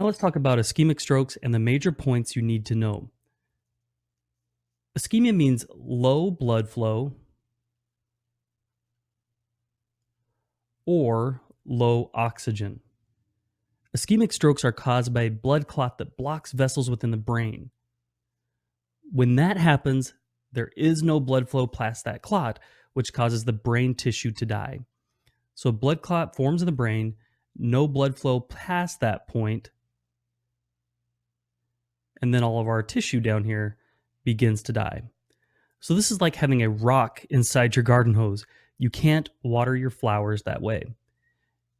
Now let's talk about ischemic strokes and the major points you need to know. Ischemia means low blood flow or low oxygen. Ischemic strokes are caused by a blood clot that blocks vessels within the brain. When that happens, there is no blood flow past that clot, which causes the brain tissue to die. So a blood clot forms in the brain, no blood flow past that point, and then all of our tissue down here begins to die. So this is like having a rock inside your garden hose. You can't water your flowers that way.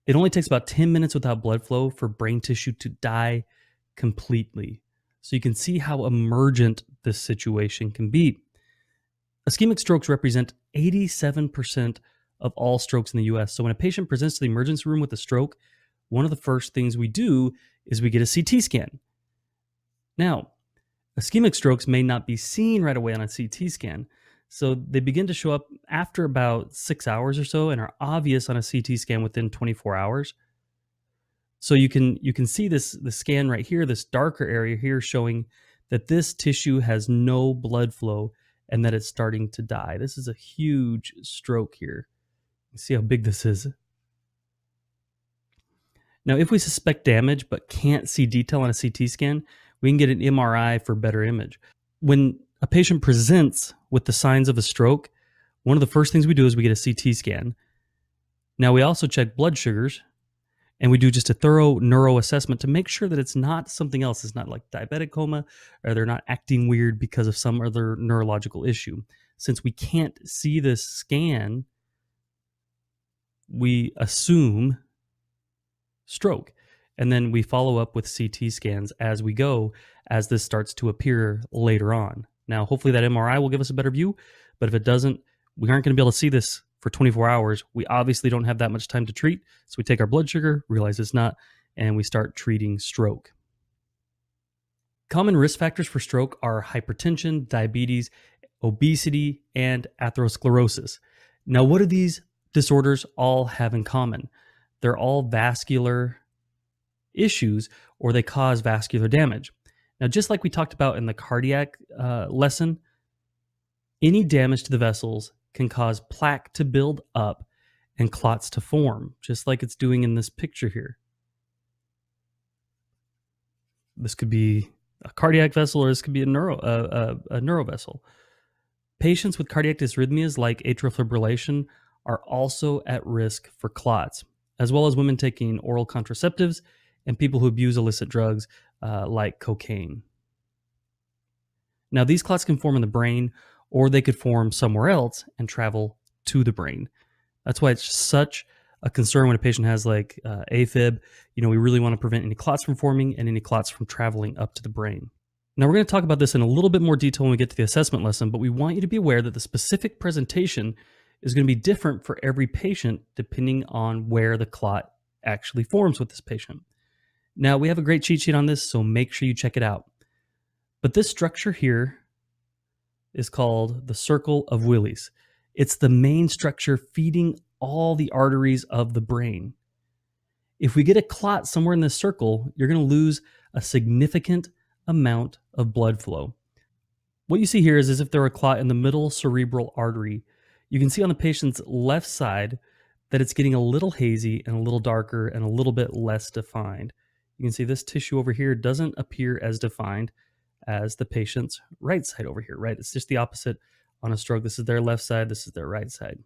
It only takes about 10 minutes without blood flow for brain tissue to die completely. So you can see how emergent this situation can be. Ischemic strokes represent 87% of all strokes in the US. So when a patient presents to the emergency room with a stroke, one of the first things we do is we get a CT scan. Now, ischemic strokes may not be seen right away on a CT scan, so they begin to show up after about 6 hours or so and are obvious on a CT scan within 24 hours. So you can see the scan right here, this darker area here showing that this tissue has no blood flow and that it's starting to die. This is a huge stroke here. You see how big this is. Now, if we suspect damage but can't see detail on a CT scan, we can get an MRI for better image. When a patient presents with the signs of a stroke, one of the first things we do is we get a CT scan. Now, we also check blood sugars, and we do just a thorough neuro assessment to make sure that it's not something else. It's not like diabetic coma, or they're not acting weird because of some other neurological issue. Since we can't see this scan, we assume stroke. And then we follow up with CT scans as we go, as this starts to appear later on. Now, hopefully that MRI will give us a better view, but if it doesn't, we aren't going to be able to see this for 24 hours. We obviously don't have that much time to treat, so we take our blood sugar, realize it's not, and we start treating stroke. Common risk factors for stroke are hypertension, diabetes, obesity, and atherosclerosis. Now, what do these disorders all have in common? They're all vascular issues, or they cause vascular damage. Now, just like we talked about in the cardiac lesson, any damage to the vessels can cause plaque to build up and clots to form, just like it's doing in this picture here. This could be a cardiac vessel, or this could be a neuro vessel. Patients with cardiac dysrhythmias like atrial fibrillation are also at risk for clots, as well as women taking oral contraceptives and people who abuse illicit drugs like cocaine. Now, these clots can form in the brain, or they could form somewhere else and travel to the brain. That's why it's such a concern when a patient has like AFib. We really want to prevent any clots from forming and any clots from traveling up to the brain. Now, we're going to talk about this in a little bit more detail when we get to the assessment lesson, but we want you to be aware that the specific presentation is going to be different for every patient depending on where the clot actually forms with this patient. Now, we have a great cheat sheet on this, so make sure you check it out. But this structure here is called the circle of Willis. It's the main structure feeding all the arteries of the brain. If we get a clot somewhere in this circle, you're going to lose a significant amount of blood flow. What you see here is as if there were a clot in the middle cerebral artery. You can see on the patient's left side that it's getting a little hazy and a little darker and a little bit less defined. You can see this tissue over here doesn't appear as defined as the patient's right side over here, right? It's just the opposite on a stroke. This is their left side, this is their right side.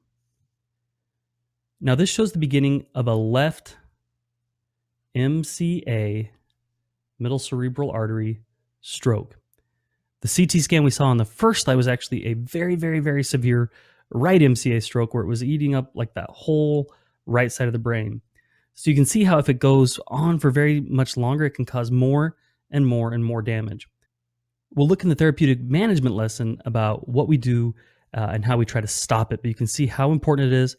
Now, this shows the beginning of a left MCA, middle cerebral artery stroke. The CT scan we saw on the first slide was actually a very, very, very severe right MCA stroke where it was eating up like that whole right side of the brain. So you can see how if it goes on for very much longer, it can cause more and more and more damage. We'll look in the therapeutic management lesson about what we do and how we try to stop it, but you can see how important it is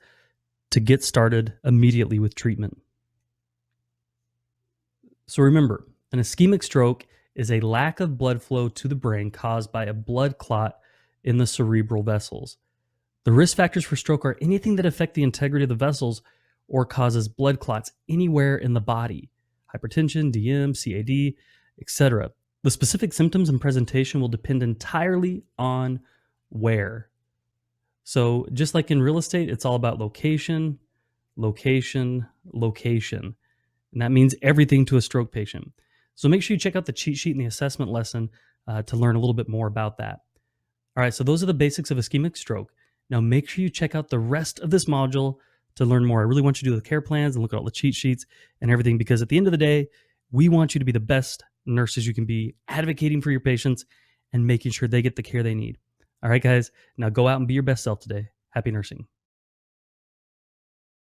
to get started immediately with treatment. So remember, an ischemic stroke is a lack of blood flow to the brain caused by a blood clot in the cerebral vessels. The risk factors for stroke are anything that affect the integrity of the vessels or causes blood clots anywhere in the body. hypertension, DM, CAD, etc. The specific symptoms and presentation will depend entirely on where. So, just like in real estate, it's all about location, location, location. And that means everything to a stroke patient. So, make sure you check out the cheat sheet and the assessment lesson to learn a little bit more about that. All right, so those are the basics of ischemic stroke. Now, make sure you check out the rest of this module to learn more. I really want you to do the care plans and look at all the cheat sheets and everything, because at the end of the day, we want you to be the best nurses you can be, advocating for your patients and making sure they get the care they need. All right, guys, now go out and be your best self today. Happy nursing.